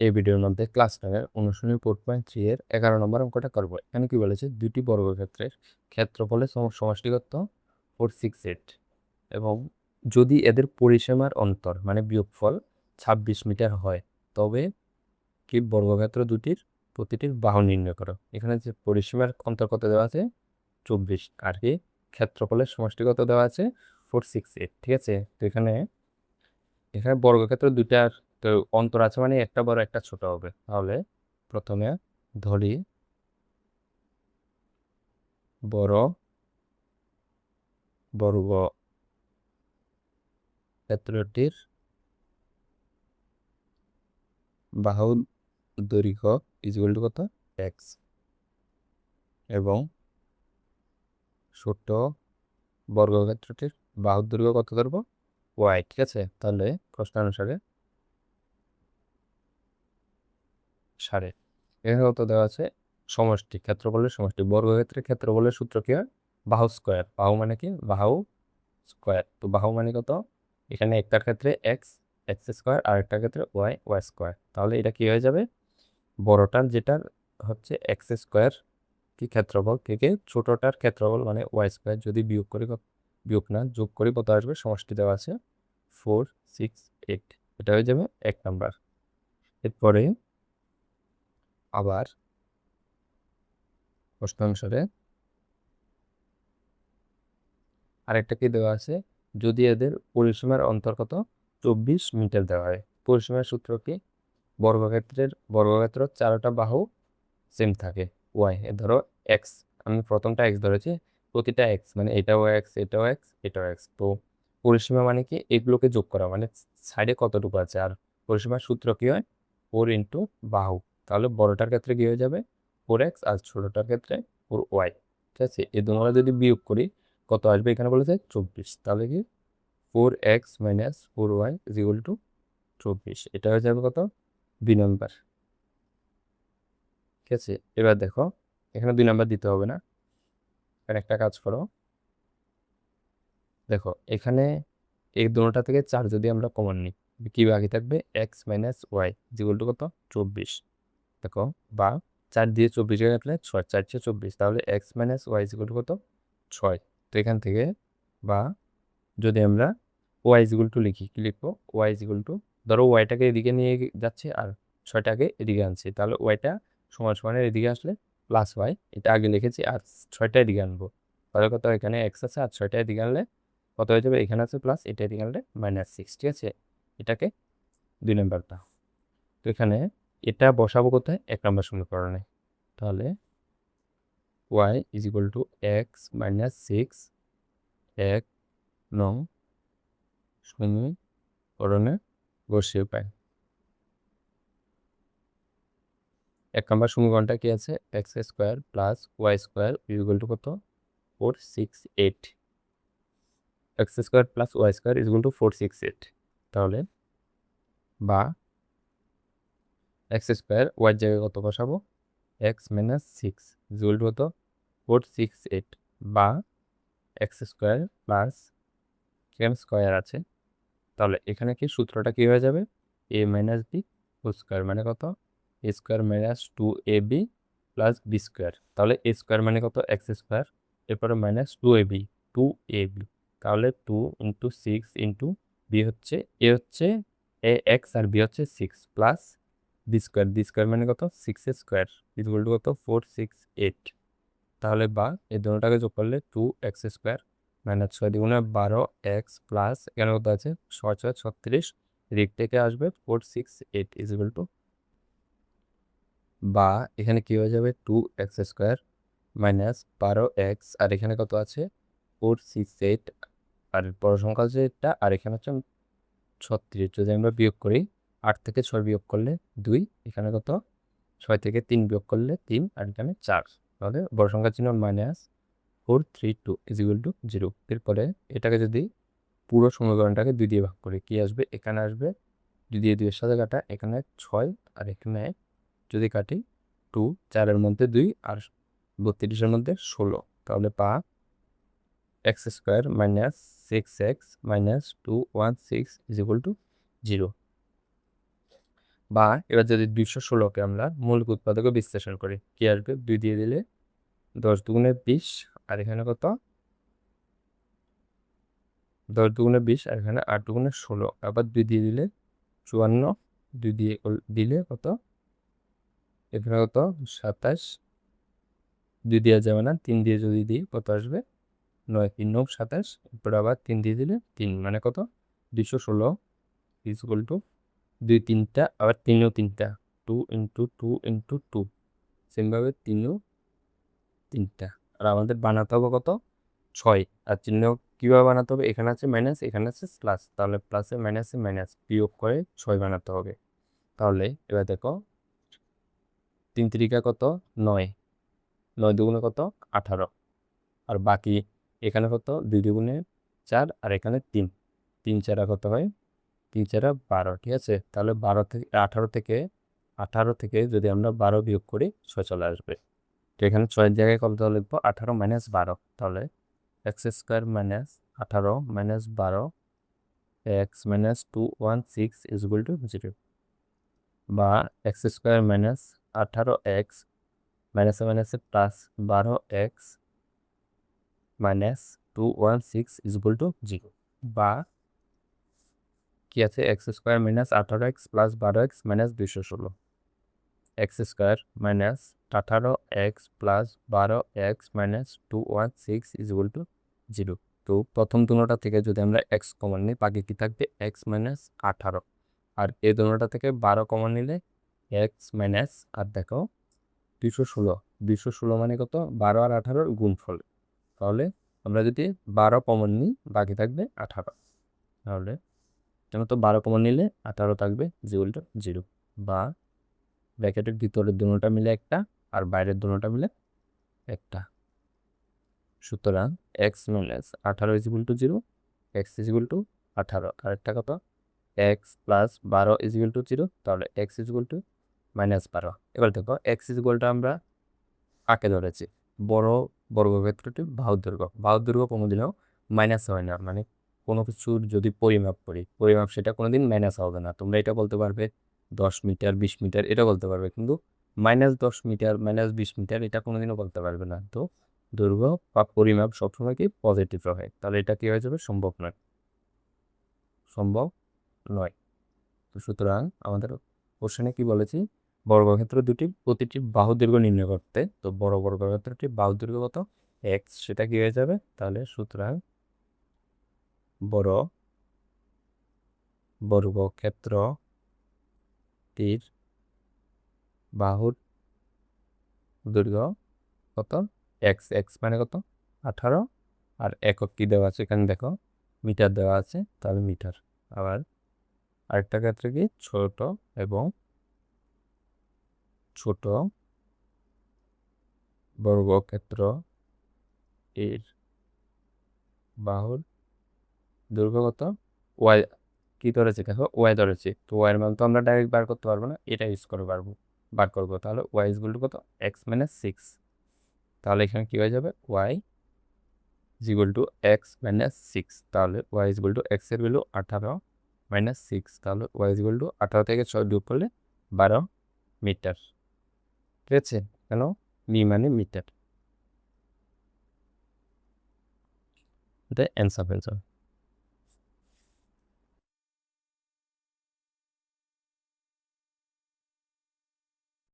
এই ভিডিওর মধ্যে ক্লাস 9 অনুশীলনী 4.3 এর 11 নম্বর অঙ্কটা করব। এখানে কি বলেছে, দুটি বর্গক্ষেত্রের ক্ষেত্রফলের সমষ্টিগত 468 এবং যদি এদের পরিসীমার অন্তর মানে বিয়োগফল 26 মিটার হয়, তবে কি বর্গক্ষেত্র দুটির প্রতিটির বাহু নির্ণয় করো। এখানে যে পরিসীমার অন্তর কত দেওয়া আছে 24, আর কি ক্ষেত্রফলের সমষ্টিগত দেওয়া আছে 468। ঠিক আছে, তো এখানে বর্গক্ষেত্র দুইটার তো অন্তর আছে, মানে একটা বড় একটা ছোট হবে। তাহলে প্রথমে ধরি বড় বর্গক্ষেত্রটির বাহু দৈর্ঘ্য ইকুয়াল টু কত এক্স, এবং ছোট বর্গক্ষেত্রটির বাহুর দৈর্ঘ্য কত ধরবো ওয়াই। ঠিক আছে, তাহলে প্রশ্ন অনুসারে সারে এখানে কত দেওয়া আছে সমষ্টি, ক্ষেত্রফলের সমষ্টি। বর্গক্ষেত্রের ক্ষেত্রফলের সূত্র কি হয়, বাহু স্কোয়ার। বাহু মানে কি, বাহু স্কোয়ার। তো বাহু মানে কত, এখানে একটার ক্ষেত্রে এক্স এক্স স্কোয়ার, আর একটার ক্ষেত্রে ওয়াই ওয়াই স্কোয়ার। তাহলে এটা কি হয়ে যাবে, বড়টার যেটার হচ্ছে এক্স স্কোয়ার কি ক্ষেত্রফল থেকে ছোটটার ক্ষেত্রফল মানে ওয়াই স্কোয়ার যদি বিয়োগ করি, বিয়োগ না যোগ করি, কত আসবে, সমষ্টি দেওয়া আছে 468। এটা হয়ে যাবে 1 নাম্বার। এরপরে আবার প্রশ্ন অনুসারে আরেকটা কি দেওয়া আছে, যদি এদের পরিসীমার অন্তর্গত 24 মিটার দেওয়া হয়। পরিসীমার সূত্র কি, বর্গক্ষেত্র চারটা বাহু সেম থাকে ওয়াই। ধরো এক্স, আমি প্রথমটা এক্স ধরেছি, প্রতিটা এক্স মানে এটাও এক্স এটাও এক্স এটাও এক্স। তো পরিসীমা মানে কি, এগুলোকে যোগ করা, মানে সাইডে কতটুকু আছে। আর পরিসীমার সূত্র কি হয় 4 ইন্টু বাহু। তাহলে বড়টার ক্ষেত্রে কি হয়ে যাবে 4x, আর ছোটটার ক্ষেত্রে 4y। ঠিক আছে, এই দুটো যদি বিয়োগ করি কত আসবে, এখানে বলেছে 24। তাহলে কি 4x minus 4y is equal two 24। এটা হয়ে যাবে কত, 2 নম্বর। ঠিক আছে, এবার দেখো এখানে 2 নাম্বার দিতে হবে না, এখানে একটা কাজ করো। দেখো এখানে এই দুটোটা থেকে 4 যদি আমরা কমন নিই, কি বাকি থাকবে, x minus y equal to কত 24। দেখো, বা 4 দিয়ে 24 কাটলে 6, 4 × 24, তাহলে x minus y equal to কত 6। তো এখান থেকে বা যদি আমরা ওয়াই ইকুয়াল টু লিখি, কি লিখবো, ওয়াই ইকুয়াল টু, ধরো ওয়াইটাকে এদিকে নিয়ে যাচ্ছে আর 6টাকে এদিকে আনছি, তাহলে ওয়াইটা সমান সমানের এদিকে আসলে প্লাস ওয়াই, এটা আগে লিখেছি, আর 6টা এদিকে আনবো। তাহলে কত, এখানে এক্স আছে আর 6টা এদিকে আনলে কত হয়ে যাবে, এখানে আছে প্লাস, এটা এদিকে আনলে -6। ঠিক আছে, এটাকে 2 নাম্বারটা। তো এখানে এটা বসাবো কোথায়, 1 নম্বর সমীকরণে। তাহলে y is equal to x minus 6 1 নং সমীকরণে বসিয়ে পাই। 1 নম্বর সমীকরণটা কি আছে, x square plus y square equal to কত 468। X square plus y square equal to 468। তাহলে বা এক্স স্কোয়ার ওয়াই জায়গায় কত বসাবো, এক্স মাইনাস 6 ইকুয়াল টু কত 468, বা x square plus m square আছে। তাহলে এখানে কি সূত্রটা কি হয়ে যাবে, a minus b whole square মানে কত, a square minus 2ab plus b square. তাহলে এ স্কোয়ার মানে কত এক্স স্কোয়ার, এরপরে মাইনাস 2ab। তাহলে 2 × 6 ইন্টু বি হচ্ছে, এ হচ্ছে এ এক্স আর বি হচ্ছে 6 প্লাস বি স্কোয়ার মানে কত 6 স্কোয়ার ইকুয়াল টু কত 468। তাহলে বা এই দুটোটাকে যোগ করলে 2x square minus 6 দ্বিগুণে 12 x plus এখানে কত আছে 6 6 36, দিক থেকে আসবে 468 ইকুয়াল টু, বা এখানে কি হয়ে যাবে 2x স্কোয়ার মাইনাস 12x, আর এখানে কত আছে 468, আর বড় সংখ্যা যেটা, আর এখানে হচ্ছে 36। যদি আমরা বিয়োগ করি 8 থেকে 6 বিয়োগ করলে 2, এখানে কত 6 থেকে 3 বিয়োগ করলে 3, আর এখানে 4। তাহলে বড় সংখ্যা চিহ্ন মাইনাস 432 ইকুয়াল টু 0। এরপরে এটাকে যদি পুরো সমীকরণটাকে 2 দিয়ে ভাগ করি, কি আসবে, এখানে আসবে 2 দিয়ে 2 এর সাথে কাটা, এখানে 6, আর এখানে যদি কাটি 2, 4-এর মধ্যে 2 আর 32-এর মধ্যে 16। তাহলে পা x square minus 6x minus 216 equal to 0। বা এবার যদি 216কে আমরা মৌলিক উৎপাদকে বিশ্লেষণ করি, কি আসবে? 2 দিয়ে দিলে 10 দুগুণে 20, আর এখানে কত? 10 দুগুণে 20, আর এখানে 8 দুগুণে 16, আবার 2 দিয়ে দিলে 54, 2 দিয়ে দিলে কত? এখানে কত? 27, 2 দেওয়া যাবে না, 3 দিয়ে যদি দিই কত আসবে? 9, 3 9 27, এরপর আবার 3 দিয়ে দিলে 3, মানে কত? 216 ইজ ইকুয়াল টু 2 3টা, আবার 3ও 3টা, 2 ইন্টু 2 ইন্টু 2, সেমভাবে 3ও 3টা। আর আমাদের বানাতে হবে কত? 6। আর চিহ্ন কীভাবে বানাতে হবে? এখানে আছে মাইনাস, এখানে আছে প্লাস, তাহলে প্লাসে মাইনাসে মাইনাস বিয়োগ করে 6 বানাতে হবে। তাহলে এবার দেখো 3 তিরিকা কত? 9, 9 দুগুণে কত? 18, আর বাকি এখানে কত? 2 দুগুণে 4, আর এখানে 3, 3 4 কত হয়? 3 4 12, ঠিক আছে। তাহলে 18 থেকে যদি আমরা 12 বিয়োগ করি 6 চলে আসবে। তো এখানে 6-এর জায়গায় কত লিখবো? 18 মাইনাস 12, তাহলে x square minus 18 minus 12 x minus 216 is equal two 0, বা এক্স স্কোয়ার মাইনাস 18 এক্স মাইনাসে মাইনাসে plus 12 x minus 216 is equal two 0, বা কি আছে? X square minus 18 x plus 12 x minus 216, x square minus 18 x plus 12 x minus 216 is equal two 0। তো প্রথম দুটোটা থেকে যদি আমরা এক্স কমন নিই, বাকি কি থাকবে? এক্স মাইনাস 18, আর এই দুটোটা থেকে 12 কমন নিলে এক্স মাইনাস, আর দেখো 216 মানে কত? 12 আর 18 গুণফল। তাহলে আমরা যদি 12 কমন নিই, বাকি থাকবে 18, তাহলে যেন তো 12 কমন নিলে 18 থাকবে, ইকুয়াল টু 0, বা ব্র্যাকেটের ভিতরের দুটোটা মিলে একটা, আর বাইরের দুটোটা মিলে একটা। সুতরাং x minus 18 is equal two 0, x is equal two 18, আর একটা কত? X plus 12 is equal two 0, তাহলে x is equal two minus 12। এবার দেখো এক্স ইজ ইকুয়াল টু আমরা কাকে ধরেছি? বড় বর্গক্ষেত্রটি বাহুর দৈর্ঘ্য। বাহুর দৈর্ঘ্য কোনোদিনও মাইনাস হয় না, মানে কোনো কিছুর যদি পরিমাপ করি, পরিমাপ সেটা কোনোদিন মাইনাস হবে না। তোমরা এটা বলতে পারবে 10 মিটার 20 মিটার, এটা বলতে পারবে, কিন্তু -10 মিটার -20 মিটার এটা কোনোদিনও বলতে পারবে না। তো দৈর্ঘ্য বা পরিমাপ সবসময় কি পজিটিভ হয়, তাহলে এটা কি হয়ে যাবে? সম্ভব নয়, সম্ভব নয়। তো সুতরাং আমাদের কোশ্চেনে কি বলেছি? বর্গক্ষেত্র দুটি প্রতিটি বাহু দৈর্ঘ্য নির্ণয় করতে। তো বড় বর্গক্ষেত্রটি বাহু দৈর্ঘ্য কত? এক্স, সেটা কি হয়ে যাবে? তাহলে সুতরাং বড় বর্গক্ষেত্রটির বাহুর দৈর্ঘ্য কত? এক্স, এক্স মানে কত? 18, আর একক কি দেওয়া আছে এখানে দেখো? মিটার দেওয়া আছে, তাহলে মিটার। আবার আরেকটা ক্ষেত্রে কি? ছোট বর্গক্ষেত্র এর বাহুর দৈর্ঘ্য কত? ওয়াই কি ধরেছি দেখো? ওয়াই ধরেছি, তো ওয়াইয়ের মান তো আমরা ডাইরেক্ট বার করতে পারবো না, এটা ইউজ করে বার করবো। তাহলে ওয়াই ইজ ইকুয়াল টু কত? এক্স মাইনাস 6, তাহলে এখানে কি হয়ে যাবে? Y is equal to x minus 6, তাহলে y is equal to x এর ভ্যালু 18 মাইনাস 6, তাহলে ওয়াই ইজ ইকুয়াল টু 18 থেকে 6 বিয়োগ করলে 12 মিটার, ঠিক আছে? কেন? মানে মিটার, এটা অ্যান্সার।